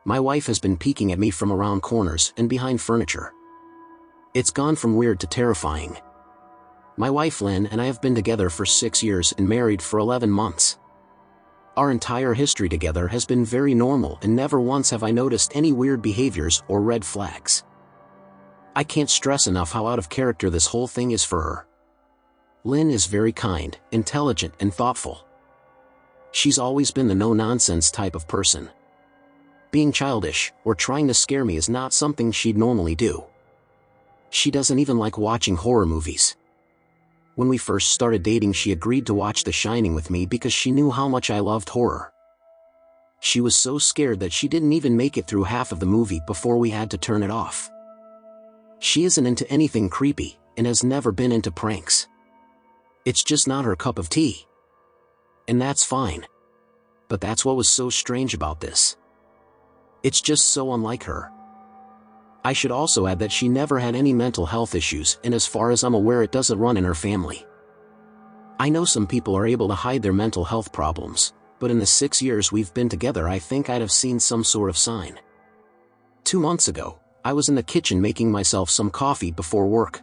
My wife has been peeking at me from around corners and behind furniture. It's gone from weird to terrifying. My wife Lynn and I have been together for 6 years and married for 11 months. Our entire history together has been very normal and never once have I noticed any weird behaviors or red flags. I can't stress enough how out of character this whole thing is for her. Lynn is very kind, intelligent and thoughtful. She's always been the no-nonsense type of person. Being childish or trying to scare me is not something she'd normally do. She doesn't even like watching horror movies. When we first started dating, she agreed to watch The Shining with me because she knew how much I loved horror. She was so scared that she didn't even make it through half of the movie before we had to turn it off. She isn't into anything creepy and has never been into pranks. It's just not her cup of tea. And that's fine. But that's what was so strange about this. It's just so unlike her. I should also add that she never had any mental health issues, and as far as I'm aware it doesn't run in her family. I know some people are able to hide their mental health problems, but in the 6 years we've been together I think I'd have seen some sort of sign. 2 months ago, I was in the kitchen making myself some coffee before work.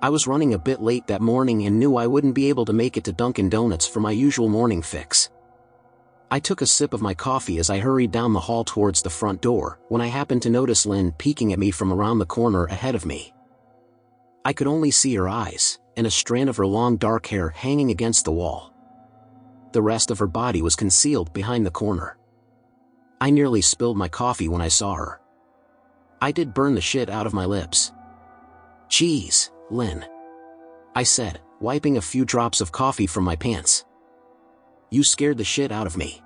I was running a bit late that morning and knew I wouldn't be able to make it to Dunkin' Donuts for my usual morning fix. I took a sip of my coffee as I hurried down the hall towards the front door, when I happened to notice Lynn peeking at me from around the corner ahead of me. I could only see her eyes, and a strand of her long dark hair hanging against the wall. The rest of her body was concealed behind the corner. I nearly spilled my coffee when I saw her. I did burn the shit out of my lips. "Jeez, Lynn," I said, wiping a few drops of coffee from my pants. "You scared the shit out of me."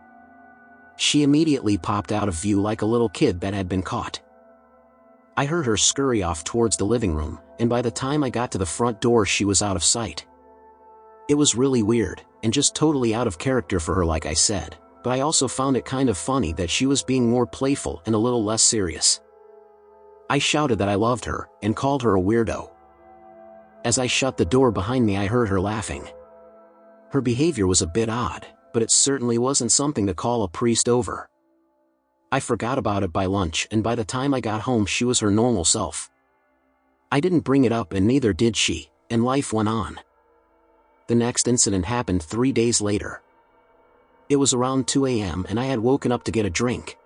She immediately popped out of view like a little kid that had been caught. I heard her scurry off towards the living room, and by the time I got to the front door she was out of sight. It was really weird, and just totally out of character for her like I said, but I also found it kind of funny that she was being more playful and a little less serious. I shouted that I loved her, and called her a weirdo. As I shut the door behind me I heard her laughing. Her behavior was a bit odd, but it certainly wasn't something to call a priest over. I forgot about it by lunch, and by the time I got home she was her normal self. I didn't bring it up and neither did she, and life went on. The next incident happened 3 days later. It was around 2 a.m. and I had woken up to get a drink.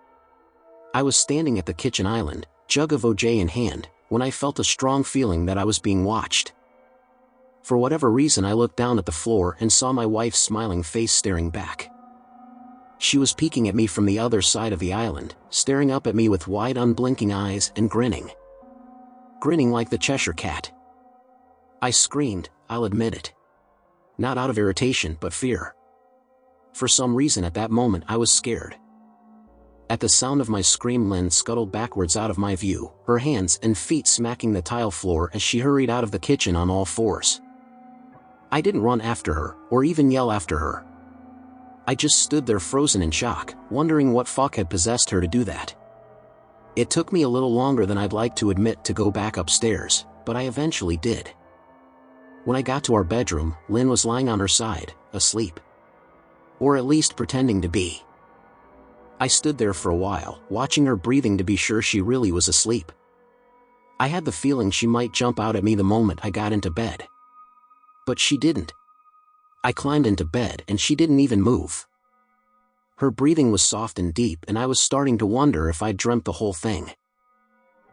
I was standing at the kitchen island, jug of OJ in hand, when I felt a strong feeling that I was being watched. For whatever reason I looked down at the floor and saw my wife's smiling face staring back. She was peeking at me from the other side of the island, staring up at me with wide unblinking eyes and grinning. Grinning like the Cheshire Cat. I screamed, I'll admit it. Not out of irritation but fear. For some reason at that moment I was scared. At the sound of my scream Lynn scuttled backwards out of my view, her hands and feet smacking the tile floor as she hurried out of the kitchen on all fours. I didn't run after her, or even yell after her. I just stood there frozen in shock, wondering what fuck had possessed her to do that. It took me a little longer than I'd like to admit to go back upstairs, but I eventually did. When I got to our bedroom, Lynn was lying on her side, asleep. Or at least pretending to be. I stood there for a while, watching her breathing to be sure she really was asleep. I had the feeling she might jump out at me the moment I got into bed. But she didn't. I climbed into bed and she didn't even move. Her breathing was soft and deep and I was starting to wonder if I'd dreamt the whole thing.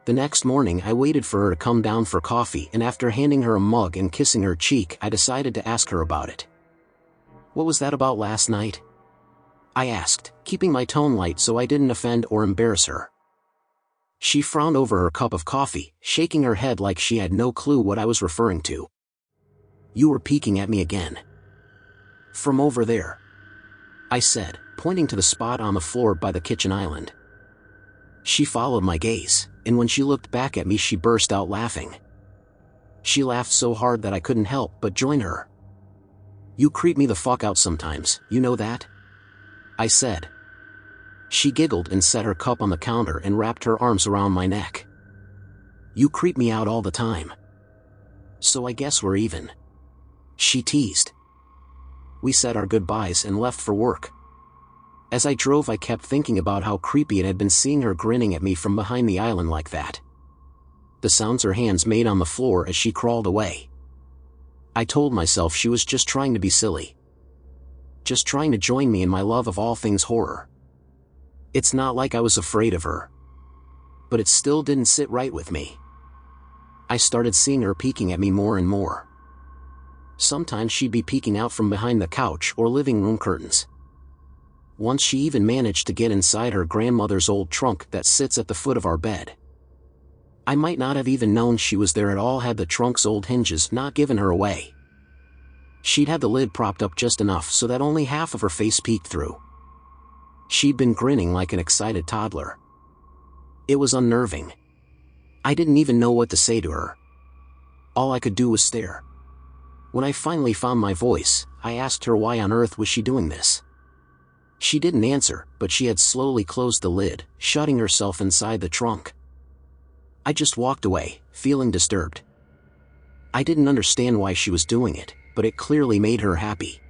The next morning I waited for her to come down for coffee, and after handing her a mug and kissing her cheek I decided to ask her about it. "What was that about last night?" I asked, keeping my tone light so I didn't offend or embarrass her. She frowned over her cup of coffee, shaking her head like she had no clue what I was referring to. "You were peeking at me again. From over there," I said, pointing to the spot on the floor by the kitchen island. She followed my gaze, and when she looked back at me she burst out laughing. She laughed so hard that I couldn't help but join her. "You creep me the fuck out sometimes, you know that?" I said. She giggled and set her cup on the counter and wrapped her arms around my neck. "You creep me out all the time. So I guess we're even," she teased. We said our goodbyes and left for work. As I drove, I kept thinking about how creepy it had been seeing her grinning at me from behind the island like that. The sounds her hands made on the floor as she crawled away. I told myself she was just trying to be silly. Just trying to join me in my love of all things horror. It's not like I was afraid of her. But it still didn't sit right with me. I started seeing her peeking at me more and more. Sometimes she'd be peeking out from behind the couch or living room curtains. Once she even managed to get inside her grandmother's old trunk that sits at the foot of our bed. I might not have even known she was there at all had the trunk's old hinges not given her away. She'd had the lid propped up just enough so that only half of her face peeked through. She'd been grinning like an excited toddler. It was unnerving. I didn't even know what to say to her. All I could do was stare. When I finally found my voice, I asked her why on earth was she doing this. She didn't answer, but she had slowly closed the lid, shutting herself inside the trunk. I just walked away, feeling disturbed. I didn't understand why she was doing it, but it clearly made her happy.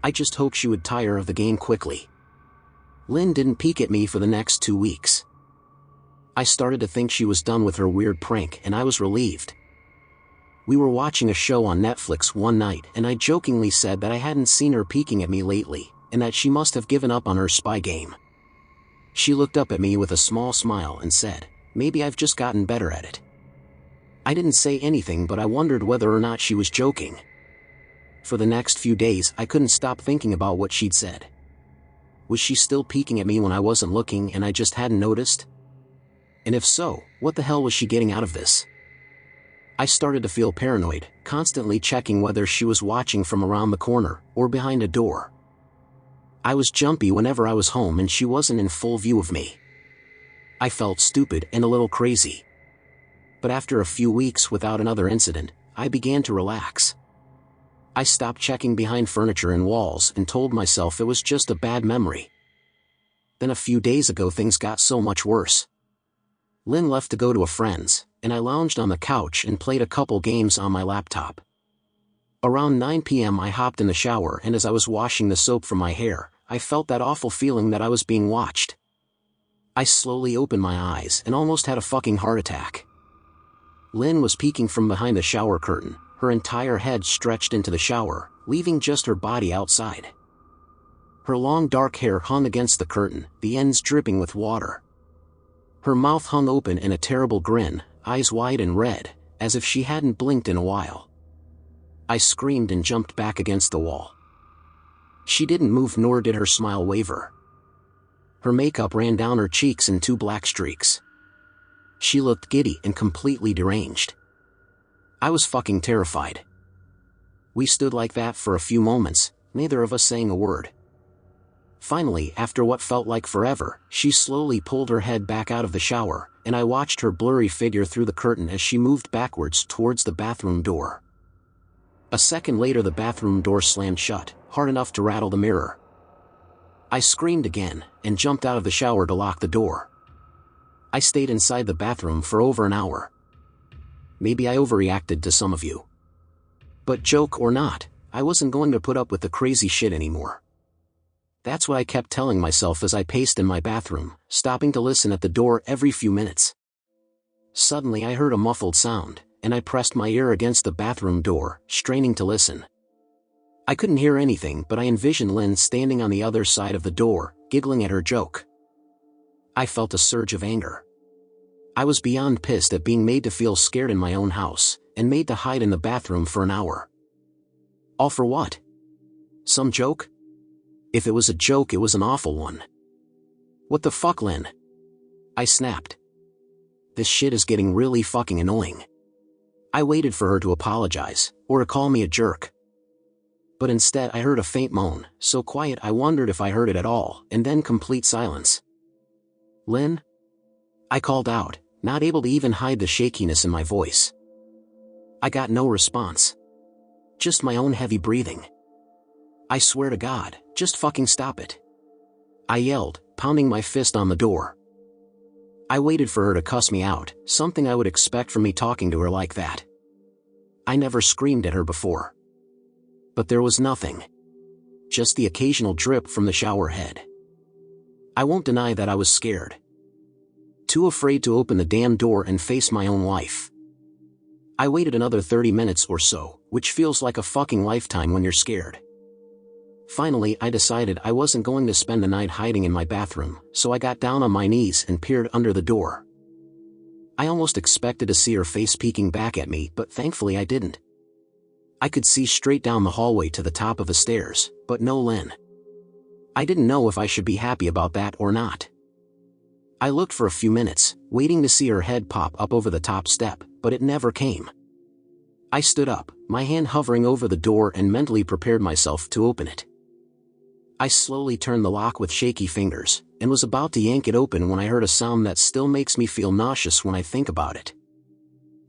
I just hoped she would tire of the game quickly. Lynn didn't peek at me for the next 2 weeks. I started to think she was done with her weird prank, and I was relieved. We were watching a show on Netflix one night, and I jokingly said that I hadn't seen her peeking at me lately, and that she must have given up on her spy game. She looked up at me with a small smile and said, "Maybe I've just gotten better at it." I didn't say anything, but I wondered whether or not she was joking. For the next few days, I couldn't stop thinking about what she'd said. Was she still peeking at me when I wasn't looking and I just hadn't noticed? And if so, what the hell was she getting out of this? I started to feel paranoid, constantly checking whether she was watching from around the corner or behind a door. I was jumpy whenever I was home and she wasn't in full view of me. I felt stupid and a little crazy. But after a few weeks without another incident, I began to relax. I stopped checking behind furniture and walls and told myself it was just a bad memory. Then a few days ago things got so much worse. Lynn left to go to a friend's, and I lounged on the couch and played a couple games on my laptop. Around 9 p.m. I hopped in the shower, and as I was washing the soap from my hair, I felt that awful feeling that I was being watched. I slowly opened my eyes and almost had a fucking heart attack. Lynn was peeking from behind the shower curtain, her entire head stretched into the shower, leaving just her body outside. Her long dark hair hung against the curtain, the ends dripping with water. Her mouth hung open in a terrible grin, eyes wide and red, as if she hadn't blinked in a while. I screamed and jumped back against the wall. She didn't move, nor did her smile waver. Her makeup ran down her cheeks in 2 black streaks. She looked giddy and completely deranged. I was fucking terrified. We stood like that for a few moments, neither of us saying a word. Finally, after what felt like forever, she slowly pulled her head back out of the shower, and I watched her blurry figure through the curtain as she moved backwards towards the bathroom door. A second later, the bathroom door slammed shut, hard enough to rattle the mirror. I screamed again, and jumped out of the shower to lock the door. I stayed inside the bathroom for over an hour. Maybe I overreacted to some of you. But joke or not, I wasn't going to put up with the crazy shit anymore. That's what I kept telling myself as I paced in my bathroom, stopping to listen at the door every few minutes. Suddenly I heard a muffled sound, and I pressed my ear against the bathroom door, straining to listen. I couldn't hear anything, but I envisioned Lynn standing on the other side of the door, giggling at her joke. I felt a surge of anger. I was beyond pissed at being made to feel scared in my own house, and made to hide in the bathroom for an hour. All for what? Some joke? If it was a joke, it was an awful one. What the fuck, Lynn? I snapped. This shit is getting really fucking annoying. I waited for her to apologize, or to call me a jerk. But instead I heard a faint moan, so quiet I wondered if I heard it at all, and then complete silence. Lynn? I called out, not able to even hide the shakiness in my voice. I got no response. Just my own heavy breathing. I swear to God, just fucking stop it. I yelled, pounding my fist on the door. I waited for her to cuss me out, something I would expect from me talking to her like that. I never screamed at her before. But there was nothing. just the occasional drip from the shower head. I won't deny that I was scared. Too afraid to open the damn door and face my own wife. I waited another 30 minutes or so, which feels like a fucking lifetime when you're scared. Finally, I decided I wasn't going to spend the night hiding in my bathroom, so I got down on my knees and peered under the door. I almost expected to see her face peeking back at me, but thankfully I didn't. I could see straight down the hallway to the top of the stairs, but no Lynn. I didn't know if I should be happy about that or not. I looked for a few minutes, waiting to see her head pop up over the top step, but it never came. I stood up, my hand hovering over the door, and mentally prepared myself to open it. I slowly turned the lock with shaky fingers, and was about to yank it open when I heard a sound that still makes me feel nauseous when I think about it.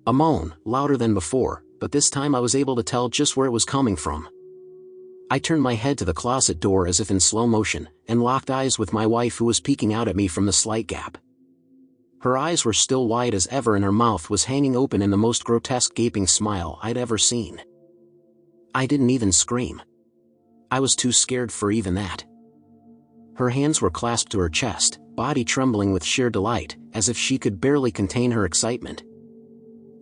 A moan, louder than before, but this time I was able to tell just where it was coming from. I turned my head to the closet door as if in slow motion, and locked eyes with my wife, who was peeking out at me from the slight gap. Her eyes were still wide as ever and her mouth was hanging open in the most grotesque gaping smile I'd ever seen. I didn't even scream. I was too scared for even that. Her hands were clasped to her chest, body trembling with sheer delight, as if she could barely contain her excitement.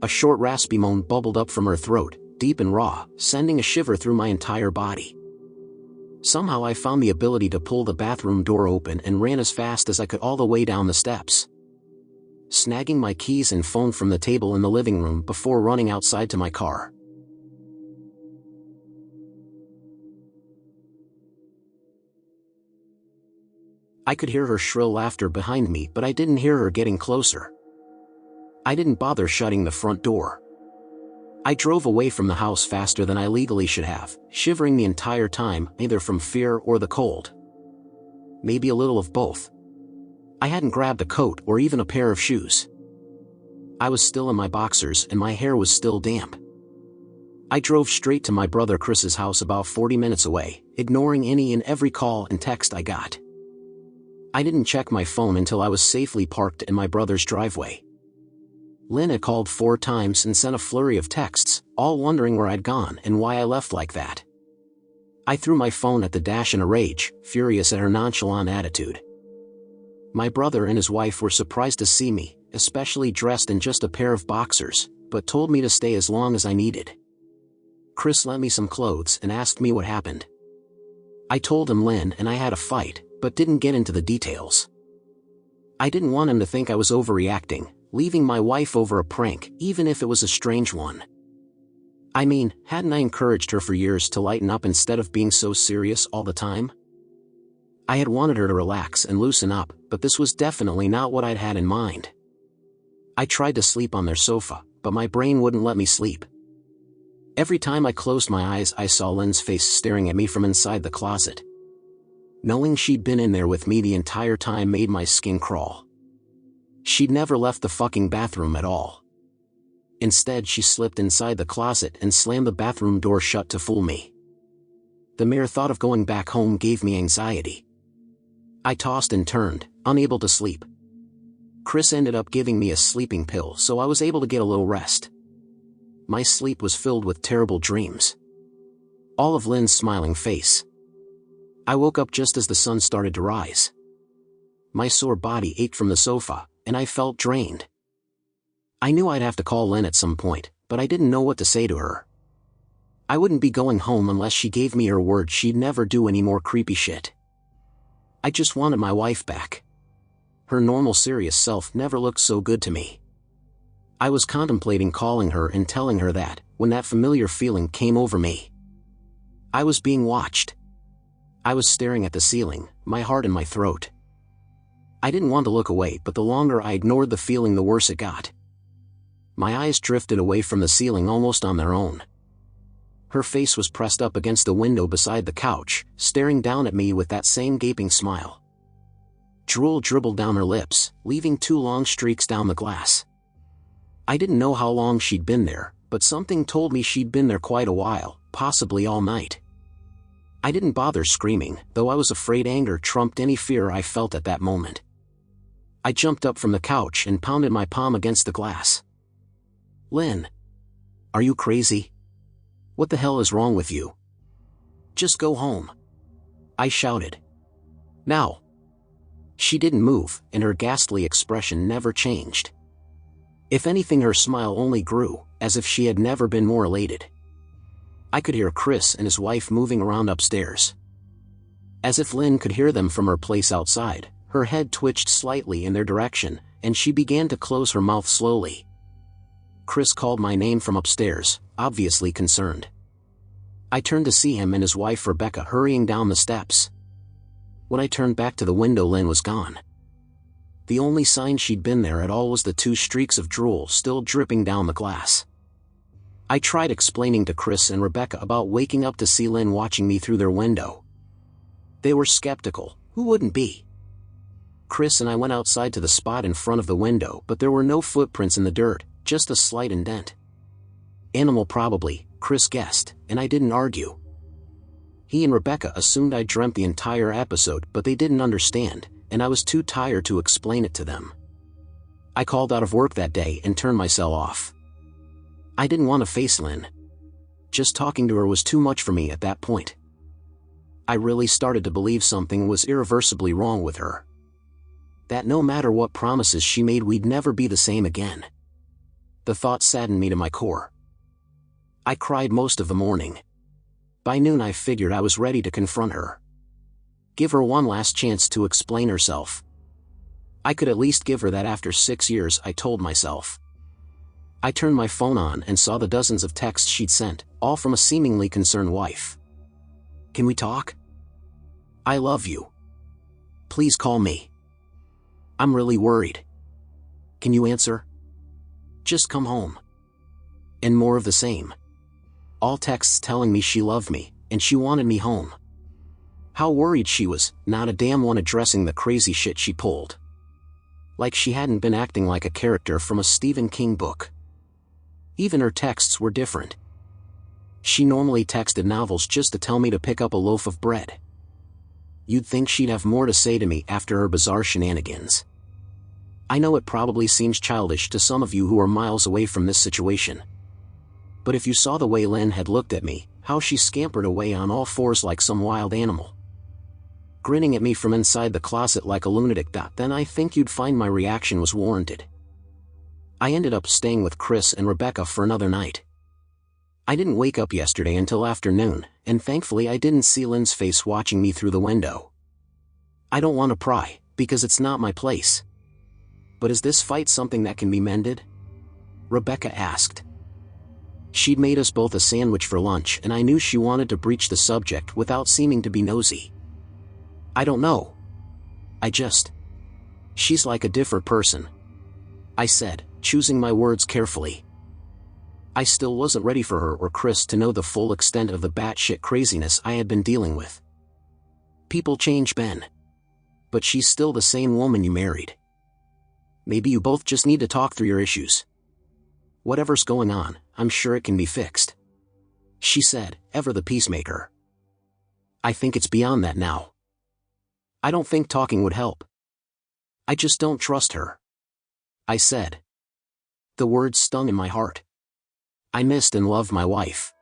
A short raspy moan bubbled up from her throat, deep and raw, sending a shiver through my entire body. Somehow I found the ability to pull the bathroom door open and ran as fast as I could all the way down the steps, snagging my keys and phone from the table in the living room before running outside to my car. I could hear her shrill laughter behind me, but I didn't hear her getting closer. I didn't bother shutting the front door. I drove away from the house faster than I legally should have, shivering the entire time, either from fear or the cold. Maybe a little of both. I hadn't grabbed a coat or even a pair of shoes. I was still in my boxers and my hair was still damp. I drove straight to my brother Chris's house about 40 minutes away, ignoring any and every call and text I got. I didn't check my phone until I was safely parked in my brother's driveway. Lynn had called 4 times and sent a flurry of texts, all wondering where I'd gone and why I left like that. I threw my phone at the dash in a rage, furious at her nonchalant attitude. My brother and his wife were surprised to see me, especially dressed in just a pair of boxers, but told me to stay as long as I needed. Chris lent me some clothes and asked me what happened. I told him Lynn and I had a fight, but didn't get into the details. I didn't want him to think I was overreacting, leaving my wife over a prank, even if it was a strange one. I mean, hadn't I encouraged her for years to lighten up instead of being so serious all the time? I had wanted her to relax and loosen up, but this was definitely not what I'd had in mind. I tried to sleep on their sofa, but my brain wouldn't let me sleep. Every time I closed my eyes, I saw Lynn's face staring at me from inside the closet. Knowing she'd been in there with me the entire time made my skin crawl. She'd never left the fucking bathroom at all. Instead, she slipped inside the closet and slammed the bathroom door shut to fool me. The mere thought of going back home gave me anxiety. I tossed and turned, unable to sleep. Chris ended up giving me a sleeping pill, so I was able to get a little rest. My sleep was filled with terrible dreams. All of Lynn's smiling face. I woke up just as the sun started to rise. My sore body ached from the sofa, and I felt drained. I knew I'd have to call Lynn at some point, but I didn't know what to say to her. I wouldn't be going home unless she gave me her word she'd never do any more creepy shit. I just wanted my wife back. Her normal serious self never looked so good to me. I was contemplating calling her and telling her that, when that familiar feeling came over me. I was being watched. I was staring at the ceiling, my heart in my throat. I didn't want to look away, but the longer I ignored the feeling, the worse it got. My eyes drifted away from the ceiling almost on their own. Her face was pressed up against the window beside the couch, staring down at me with that same gaping smile. Drool dribbled down her lips, leaving 2 long streaks down the glass. I didn't know how long she'd been there, but something told me she'd been there quite a while, possibly all night. I didn't bother screaming, though I was afraid anger trumped any fear I felt at that moment. I jumped up from the couch and pounded my palm against the glass. Lynn. Are you crazy? What the hell is wrong with you? Just go home. I shouted. Now. She didn't move, and her ghastly expression never changed. If anything, her smile only grew, as if she had never been more elated. I could hear Chris and his wife moving around upstairs. As if Lynn could hear them from her place outside, her head twitched slightly in their direction, and she began to close her mouth slowly. Chris called my name from upstairs, obviously concerned. I turned to see him and his wife Rebecca hurrying down the steps. When I turned back to the window, Lynn was gone. The only sign she'd been there at all was the 2 streaks of drool still dripping down the glass. I tried explaining to Chris and Rebecca about waking up to see Lynn watching me through their window. They were skeptical. Who wouldn't be? Chris and I went outside to the spot in front of the window, but there were no footprints in the dirt, just a slight indent. Animal probably, Chris guessed, and I didn't argue. He and Rebecca assumed I dreamt the entire episode, but they didn't understand, and I was too tired to explain it to them. I called out of work that day and turned my cell off. I didn't want to face Lynn. Just talking to her was too much for me at that point. I really started to believe something was irreversibly wrong with her. That no matter what promises she made, we'd never be the same again. The thought saddened me to my core. I cried most of the morning. By noon I figured I was ready to confront her. Give her one last chance to explain herself. I could at least give her that after 6 years, I told myself. I turned my phone on and saw the dozens of texts she'd sent, all from a seemingly concerned wife. Can we talk? I love you. Please call me. I'm really worried. Can you answer? Just come home. And more of the same. All texts telling me she loved me, and she wanted me home. How worried she was, not a damn one addressing the crazy shit she pulled. Like she hadn't been acting like a character from a Stephen King book. Even her texts were different. She normally texted novels just to tell me to pick up a loaf of bread. You'd think she'd have more to say to me after her bizarre shenanigans. I know it probably seems childish to some of you who are miles away from this situation. But if you saw the way Lynn had looked at me, how she scampered away on all fours like some wild animal, grinning at me from inside the closet like a lunatic, then I think you'd find my reaction was warranted. I ended up staying with Chris and Rebecca for another night. I didn't wake up yesterday until afternoon, and thankfully I didn't see Lynn's face watching me through the window. I don't want to pry, because it's not my place. But is this fight something that can be mended? Rebecca asked. She'd made us both a sandwich for lunch, and I knew she wanted to breach the subject without seeming to be nosy. I don't know. She's like a different person, I said, choosing my words carefully. I still wasn't ready for her or Chris to know the full extent of the batshit craziness I had been dealing with. People change, Ben. But she's still the same woman you married. Maybe you both just need to talk through your issues. Whatever's going on, I'm sure it can be fixed. She said, ever the peacemaker. I think it's beyond that now. I don't think talking would help. I just don't trust her, I said. The words stung in my heart. I missed and loved my wife.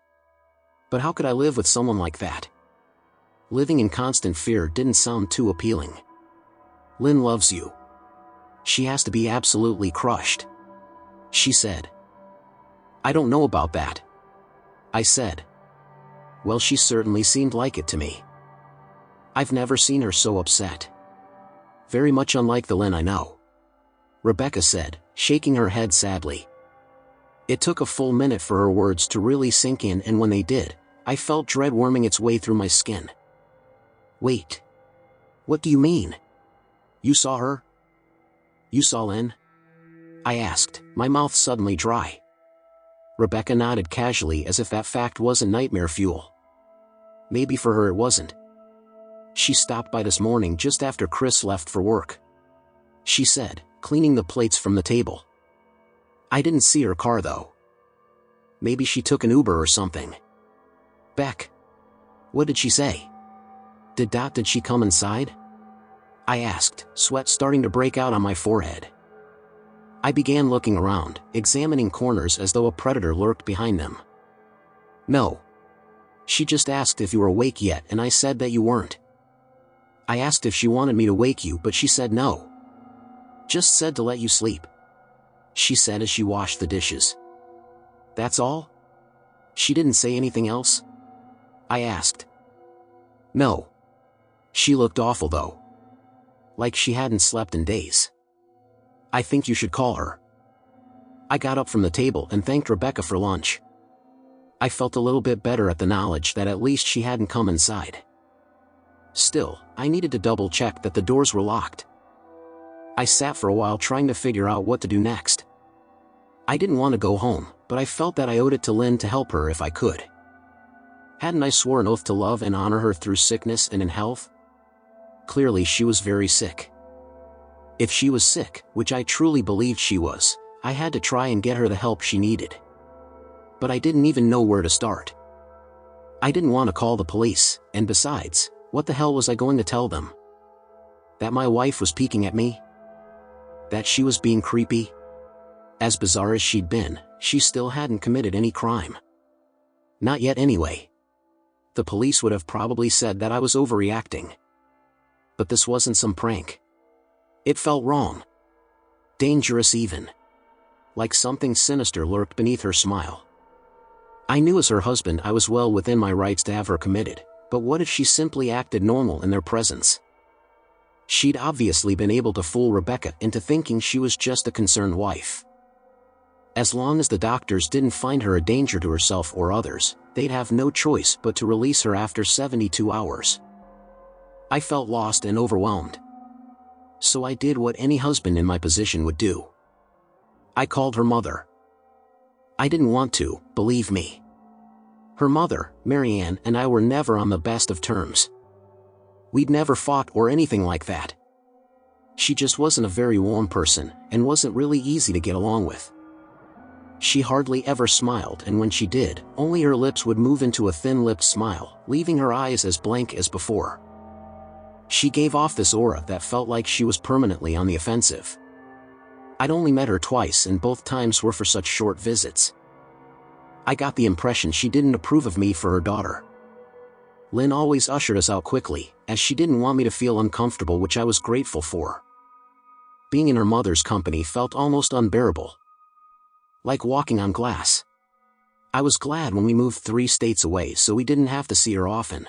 But how could I live with someone like that? Living in constant fear didn't sound too appealing. Lynn loves you. She has to be absolutely crushed, she said. I don't know about that, I said. Well, she certainly seemed like it to me. I've never seen her so upset. Very much unlike the Lynn I know, Rebecca said, shaking her head sadly. It took a full minute for her words to really sink in, and when they did, I felt dread worming its way through my skin. Wait. What do you mean? You saw her? You saw Lynn? I asked, my mouth suddenly dry. Rebecca nodded casually as if that fact wasn't nightmare fuel. Maybe for her it wasn't. She stopped by this morning just after Chris left for work, she said, cleaning the plates from the table. I didn't see her car though. Maybe she took an Uber or something. Beck. What did she say? Did she come inside? I asked, sweat starting to break out on my forehead. I began looking around, examining corners as though a predator lurked behind them. No. She just asked if you were awake yet, and I said that you weren't. I asked if she wanted me to wake you, but she said no. Just said to let you sleep, she said as she washed the dishes. That's all? She didn't say anything else? I asked. No. She looked awful though. Like she hadn't slept in days. I think you should call her. I got up from the table and thanked Rebecca for lunch. I felt a little bit better at the knowledge that at least she hadn't come inside. Still, I needed to double check that the doors were locked. I sat for a while trying to figure out what to do next. I didn't want to go home, but I felt that I owed it to Lynn to help her if I could. Hadn't I sworn an oath to love and honor her through sickness and in health? Clearly she was very sick. If she was sick, which I truly believed she was, I had to try and get her the help she needed. But I didn't even know where to start. I didn't want to call the police, and besides, what the hell was I going to tell them? That my wife was peeking at me? That she was being creepy? As bizarre as she'd been, she still hadn't committed any crime. Not yet anyway. The police would have probably said that I was overreacting. But this wasn't some prank. It felt wrong. Dangerous even. Like something sinister lurked beneath her smile. I knew as her husband I was well within my rights to have her committed, but what if she simply acted normal in their presence? She'd obviously been able to fool Rebecca into thinking she was just a concerned wife. As long as the doctors didn't find her a danger to herself or others, they'd have no choice but to release her after 72 hours. I felt lost and overwhelmed. So I did what any husband in my position would do. I called her mother. I didn't want to, believe me. Her mother, Marianne, and I were never on the best of terms. We'd never fought or anything like that. She just wasn't a very warm person, and wasn't really easy to get along with. She hardly ever smiled, and when she did, only her lips would move into a thin-lipped smile, leaving her eyes as blank as before. She gave off this aura that felt like she was permanently on the offensive. I'd only met her twice, and both times were for such short visits. I got the impression she didn't approve of me for her daughter. Lynn always ushered us out quickly, as she didn't want me to feel uncomfortable, which I was grateful for. Being in her mother's company felt almost unbearable. Like walking on glass. I was glad when we moved 3 states away so we didn't have to see her often.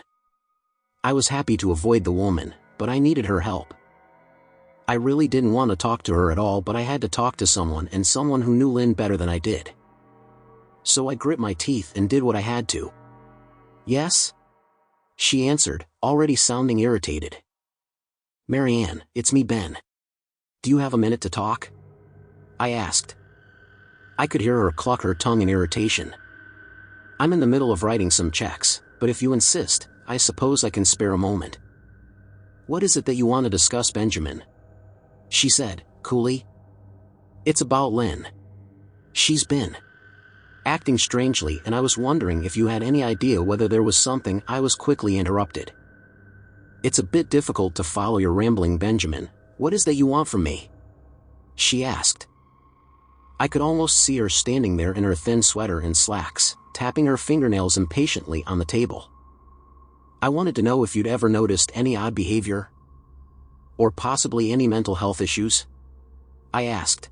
I was happy to avoid the woman, but I needed her help. I really didn't want to talk to her at all, but I had to talk to someone, and someone who knew Lynn better than I did. So I grit my teeth and did what I had to. Yes? She answered, already sounding irritated. Marianne, it's me, Ben. Do you have a minute to talk? I asked. I could hear her cluck her tongue in irritation. I'm in the middle of writing some checks, but if you insist, I suppose I can spare a moment. What is it that you want to discuss, Benjamin? She said, coolly. It's about Lynn. She's been acting strangely, and I was wondering if you had any idea whether there was something. I was quickly interrupted. It's a bit difficult to follow your rambling, Benjamin. What is that you want from me? She asked. I could almost see her standing there in her thin sweater and slacks, tapping her fingernails impatiently on the table. I wanted to know if you'd ever noticed any odd behavior? Or possibly any mental health issues? I asked.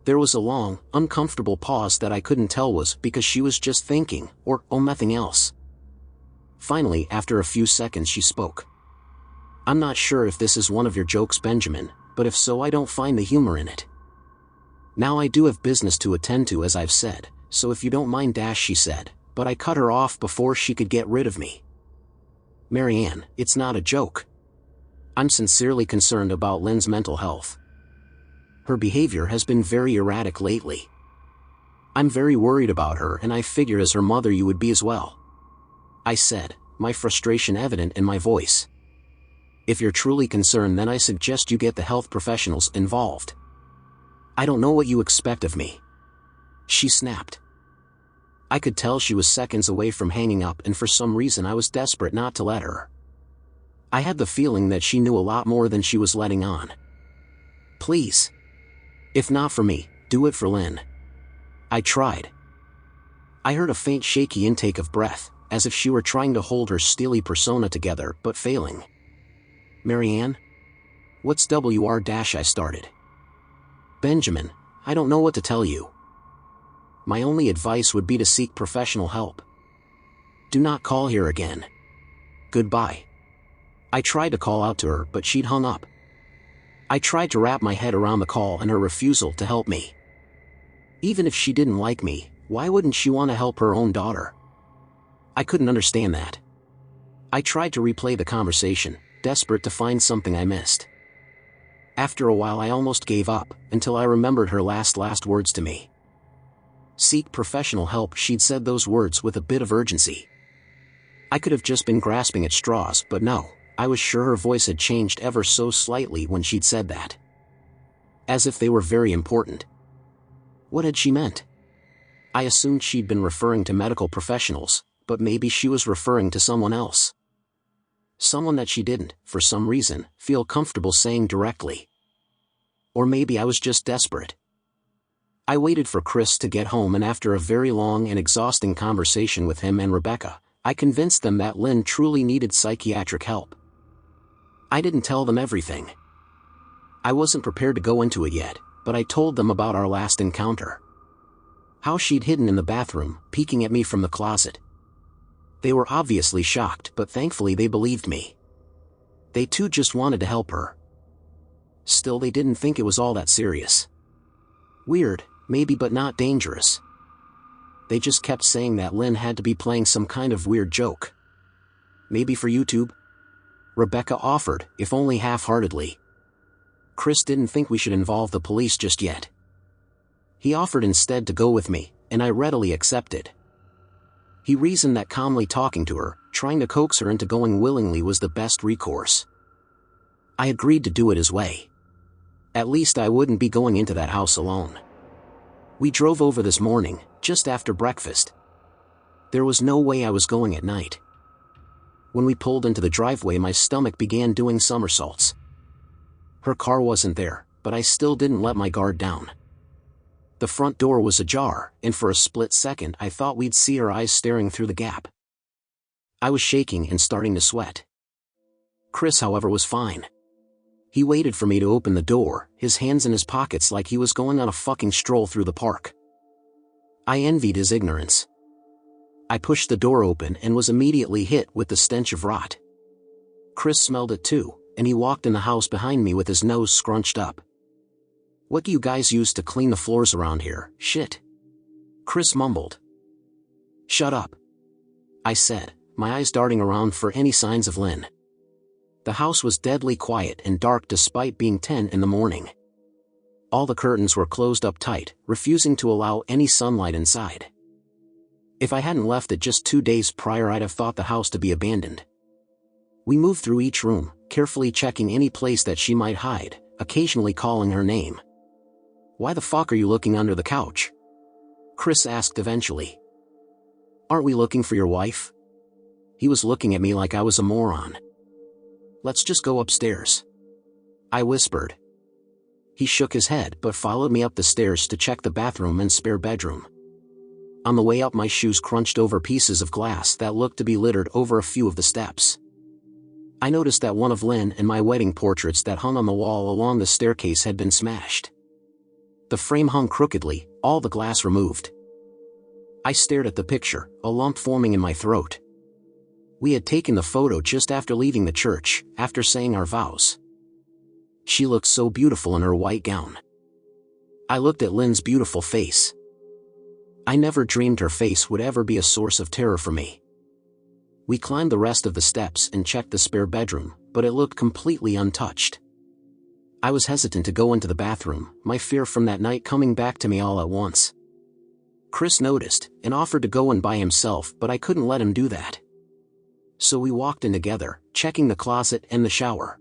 There was a long, uncomfortable pause that I couldn't tell was because she was just thinking, or nothing else. Finally, after a few seconds, she spoke. I'm not sure if this is one of your jokes, Benjamin, but if so, I don't find the humor in it. Now I do have business to attend to, as I've said, so if you don't mind, she said, but I cut her off before she could get rid of me. Marianne, it's not a joke. I'm sincerely concerned about Lynn's mental health. Her behavior has been very erratic lately. I'm very worried about her, and I figured as her mother you would be as well. I said, my frustration evident in my voice. If you're truly concerned, then I suggest you get the health professionals involved. I don't know what you expect of me. She snapped. I could tell she was seconds away from hanging up, and for some reason I was desperate not to let her. I had the feeling that she knew a lot more than she was letting on. Please. If not for me, do it for Lynn. I tried. I heard a faint shaky intake of breath, as if she were trying to hold her steely persona together, but failing. Marianne? What's WR dash I started? Benjamin, I don't know what to tell you. My only advice would be to seek professional help. Do not call here again. Goodbye. I tried to call out to her, but she'd hung up. I tried to wrap my head around the call and her refusal to help me. Even if she didn't like me, why wouldn't she want to help her own daughter? I couldn't understand that. I tried to replay the conversation, desperate to find something I missed. After a while I almost gave up, until I remembered her last words to me. Seek professional help. She'd said those words with a bit of urgency. I could have just been grasping at straws, but no, I was sure her voice had changed ever so slightly when she'd said that. As if they were very important. What had she meant? I assumed she'd been referring to medical professionals, but maybe she was referring to someone else. Someone that she didn't, for some reason, feel comfortable saying directly. Or maybe I was just desperate. I waited for Chris to get home, and after a very long and exhausting conversation with him and Rebecca, I convinced them that Lynn truly needed psychiatric help. I didn't tell them everything. I wasn't prepared to go into it yet, but I told them about our last encounter. How she'd hidden in the bathroom, peeking at me from the closet. They were obviously shocked, but thankfully they believed me. They too just wanted to help her. Still, they didn't think it was all that serious. Weird, maybe, but not dangerous. They just kept saying that Lynn had to be playing some kind of weird joke. Maybe for YouTube? Rebecca offered, if only half-heartedly. Chris didn't think we should involve the police just yet. He offered instead to go with me, and I readily accepted. He reasoned that calmly talking to her, trying to coax her into going willingly, was the best recourse. I agreed to do it his way. At least I wouldn't be going into that house alone. We drove over this morning, just after breakfast. There was no way I was going at night. When we pulled into the driveway, my stomach began doing somersaults. Her car wasn't there, but I still didn't let my guard down. The front door was ajar, and for a split second I thought we'd see her eyes staring through the gap. I was shaking and starting to sweat. Chris, however, was fine. He waited for me to open the door, his hands in his pockets like he was going on a fucking stroll through the park. I envied his ignorance. I pushed the door open and was immediately hit with the stench of rot. Chris smelled it too, and he walked in the house behind me with his nose scrunched up. What do you guys use to clean the floors around here? Shit. Chris mumbled. Shut up, I said, my eyes darting around for any signs of Lynn. The house was deadly quiet and dark despite being 10 in the morning. All the curtains were closed up tight, refusing to allow any sunlight inside. If I hadn't left it just 2 days prior, I'd have thought the house to be abandoned. We moved through each room, carefully checking any place that she might hide, occasionally calling her name. Why the fuck are you looking under the couch? Chris asked eventually. Aren't we looking for your wife? He was looking at me like I was a moron. Let's just go upstairs, I whispered. He shook his head but followed me up the stairs to check the bathroom and spare bedroom. On the way up, my shoes crunched over pieces of glass that looked to be littered over a few of the steps. I noticed that one of Lynn and my wedding portraits that hung on the wall along the staircase had been smashed. The frame hung crookedly, all the glass removed. I stared at the picture, a lump forming in my throat. We had taken the photo just after leaving the church, after saying our vows. She looked so beautiful in her white gown. I looked at Lynn's beautiful face. I never dreamed her face would ever be a source of terror for me. We climbed the rest of the steps and checked the spare bedroom, but it looked completely untouched. I was hesitant to go into the bathroom, my fear from that night coming back to me all at once. Chris noticed, and offered to go in by himself, but I couldn't let him do that. So we walked in together, checking the closet and the shower.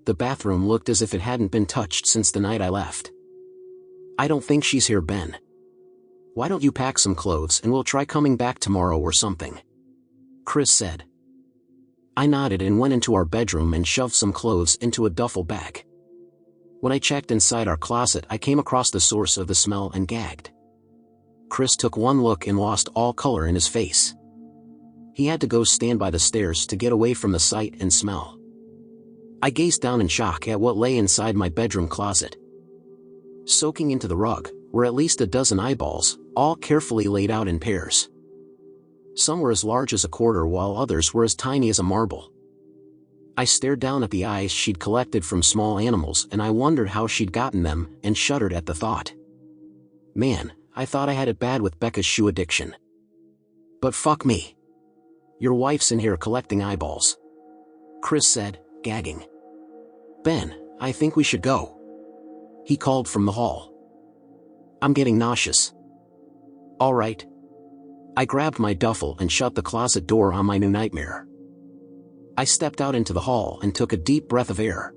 The bathroom looked as if it hadn't been touched since the night I left. I don't think she's here, Ben. Why don't you pack some clothes and we'll try coming back tomorrow or something? Chris said. I nodded and went into our bedroom and shoved some clothes into a duffel bag. When I checked inside our closet, I came across the source of the smell and gagged. Chris took one look and lost all color in his face. He had to go stand by the stairs to get away from the sight and smell. I gazed down in shock at what lay inside my bedroom closet. Soaking into the rug were at least a dozen eyeballs, all carefully laid out in pairs. Some were as large as a quarter while others were as tiny as a marble. I stared down at the eyes she'd collected from small animals and I wondered how she'd gotten them and shuddered at the thought. Man, I thought I had it bad with Becca's shoe addiction. But fuck me. Your wife's in here collecting eyeballs. Chris said, gagging. Ben, I think we should go. He called from the hall. I'm getting nauseous. All right. I grabbed my duffel and shut the closet door on my new nightmare. I stepped out into the hall and took a deep breath of air.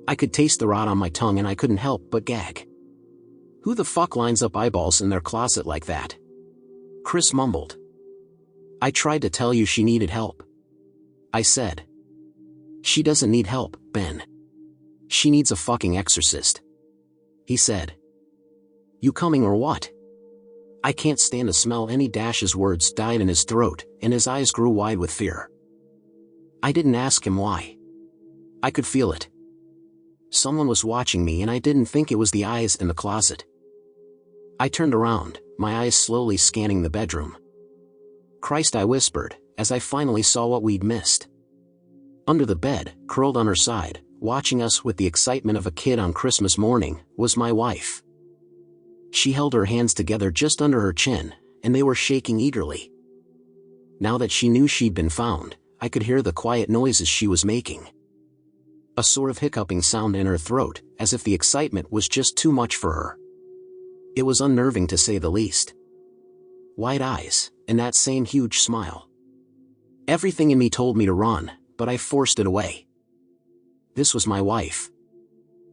I could taste the rot on my tongue and I couldn't help but gag. Who the fuck lines up eyeballs in their closet like that? Chris mumbled. I tried to tell you she needed help. I said. She doesn't need help, Ben. She needs a fucking exorcist. He said. You coming or what? I can't stand to smell any. His words died in his throat, and his eyes grew wide with fear. I didn't ask him why. I could feel it. Someone was watching me and I didn't think it was the eyes in the closet. I turned around, my eyes slowly scanning the bedroom. Christ, I whispered, as I finally saw what we'd missed. Under the bed, curled on her side, watching us with the excitement of a kid on Christmas morning, was my wife. She held her hands together just under her chin, and they were shaking eagerly. Now that she knew she'd been found, I could hear the quiet noises she was making. A sort of hiccuping sound in her throat, as if the excitement was just too much for her. It was unnerving to say the least. Wide eyes, and that same huge smile. Everything in me told me to run, but I forced it away. This was my wife.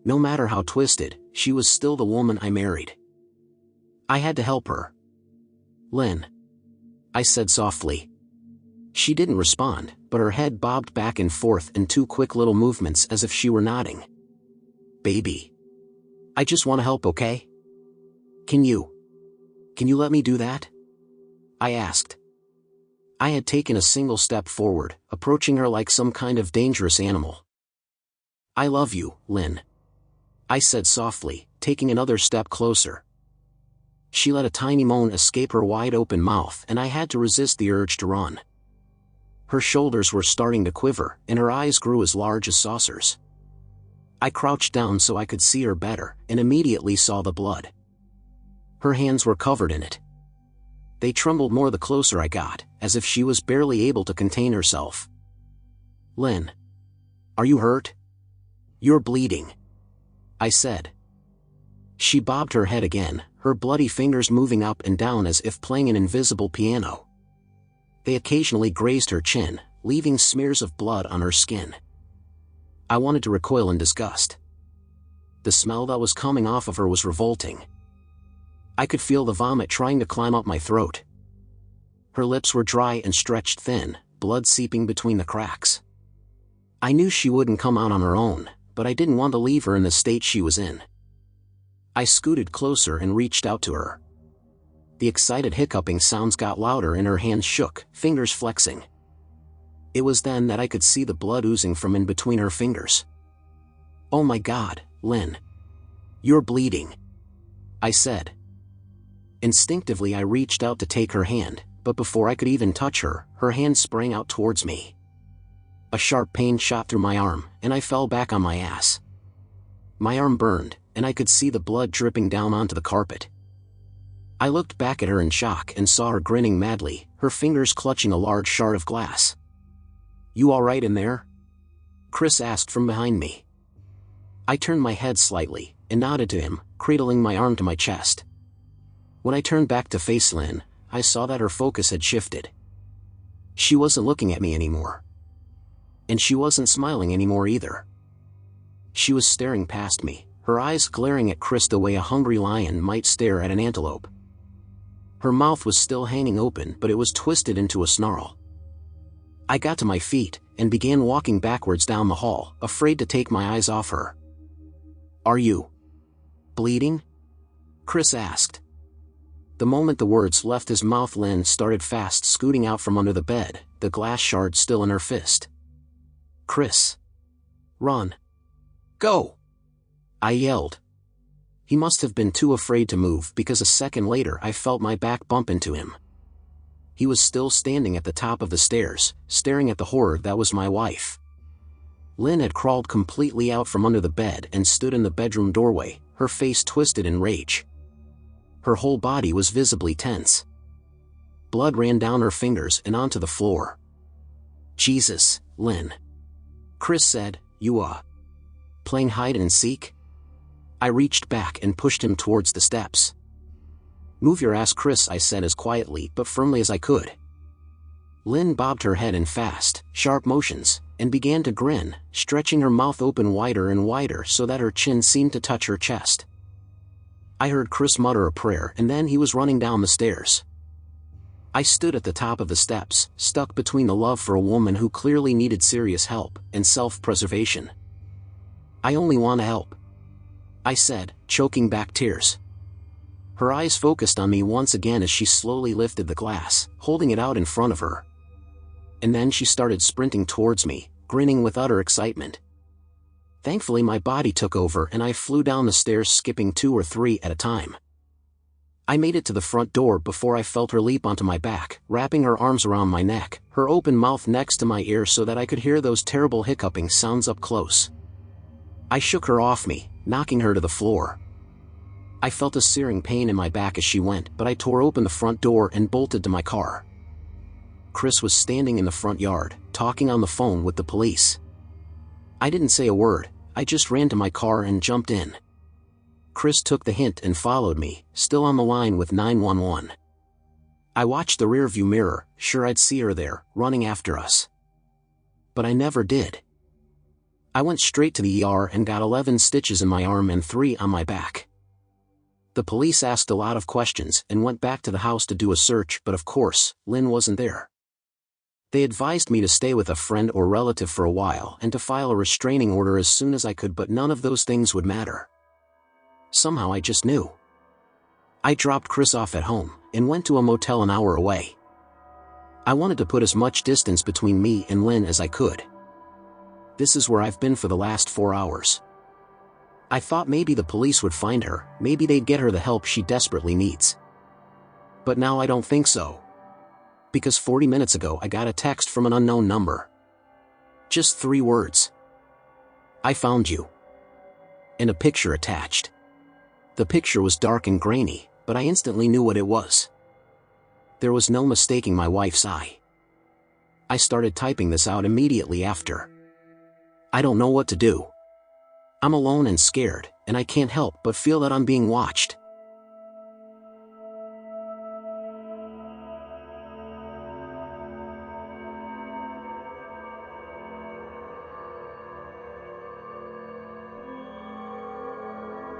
No matter how twisted, she was still the woman I married. I had to help her. Lynn. I said softly. She didn't respond, but her head bobbed back and forth in two quick little movements as if she were nodding. Baby. I just want to help, okay? Can you let me do that? I asked. I had taken a single step forward, approaching her like some kind of dangerous animal. I love you, Lynn. I said softly, taking another step closer. She let a tiny moan escape her wide-open mouth and I had to resist the urge to run. Her shoulders were starting to quiver, and her eyes grew as large as saucers. I crouched down so I could see her better, and immediately saw the blood. Her hands were covered in it. They trembled more the closer I got, as if she was barely able to contain herself. Lynn. Are you hurt? You're bleeding. I said. She bobbed her head again, her bloody fingers moving up and down as if playing an invisible piano. They occasionally grazed her chin, leaving smears of blood on her skin. I wanted to recoil in disgust. The smell that was coming off of her was revolting. I could feel the vomit trying to climb up my throat. Her lips were dry and stretched thin, blood seeping between the cracks. I knew she wouldn't come out on her own, but I didn't want to leave her in the state she was in. I scooted closer and reached out to her. The excited hiccuping sounds got louder and her hands shook, fingers flexing. It was then that I could see the blood oozing from in between her fingers. Oh my God, Lynn. You're bleeding. I said. Instinctively I reached out to take her hand, but before I could even touch her, her hand sprang out towards me. A sharp pain shot through my arm, and I fell back on my ass. My arm burned, and I could see the blood dripping down onto the carpet. I looked back at her in shock and saw her grinning madly, her fingers clutching a large shard of glass. You all right in there? Chris asked from behind me. I turned my head slightly, and nodded to him, cradling my arm to my chest. When I turned back to face Lynn, I saw that her focus had shifted. She wasn't looking at me anymore. And she wasn't smiling anymore either. She was staring past me, her eyes glaring at Chris the way a hungry lion might stare at an antelope. Her mouth was still hanging open, but it was twisted into a snarl. I got to my feet, and began walking backwards down the hall, afraid to take my eyes off her. Are you bleeding? Chris asked. The moment the words left his mouth, Lynn started fast scooting out from under the bed, the glass shard still in her fist. Chris. Run. Go! I yelled. He must have been too afraid to move because a second later I felt my back bump into him. He was still standing at the top of the stairs, staring at the horror that was my wife. Lynn had crawled completely out from under the bed and stood in the bedroom doorway, her face twisted in rage. Her whole body was visibly tense. Blood ran down her fingers and onto the floor. Jesus, Lynn. Chris said, You playing hide and seek? I reached back and pushed him towards the steps. Move your ass, Chris, I said as quietly but firmly as I could. Lynn bobbed her head in fast, sharp motions, and began to grin, stretching her mouth open wider and wider so that her chin seemed to touch her chest. I heard Chris mutter a prayer and then he was running down the stairs. I stood at the top of the steps, stuck between the love for a woman who clearly needed serious help and self-preservation. I only want to help, I said, choking back tears. Her eyes focused on me once again as she slowly lifted the glass, holding it out in front of her. And then she started sprinting towards me, grinning with utter excitement. Thankfully my body took over and I flew down the stairs, skipping 2 or 3 at a time. I made it to the front door before I felt her leap onto my back, wrapping her arms around my neck, her open mouth next to my ear so that I could hear those terrible hiccuping sounds up close. I shook her off me, knocking her to the floor. I felt a searing pain in my back as she went, but I tore open the front door and bolted to my car. Chris was standing in the front yard, talking on the phone with the police. I didn't say a word, I just ran to my car and jumped in. Chris took the hint and followed me, still on the line with 911. I watched the rearview mirror, sure I'd see her there, running after us. But I never did. I went straight to the ER and got 11 stitches in my arm and 3 on my back. The police asked a lot of questions and went back to the house to do a search, but of course, Lynn wasn't there. They advised me to stay with a friend or relative for a while and to file a restraining order as soon as I could, but none of those things would matter. Somehow I just knew. I dropped Chris off at home and went to a motel an hour away. I wanted to put as much distance between me and Lynn as I could. This is where I've been for the last 4 hours. I thought maybe the police would find her, maybe they'd get her the help she desperately needs. But now I don't think so. Because 40 minutes ago I got a text from an unknown number. Just 3 words. I found you. And a picture attached. The picture was dark and grainy, but I instantly knew what it was. There was no mistaking my wife's eye. I started typing this out immediately after. I don't know what to do. I'm alone and scared, and I can't help but feel that I'm being watched.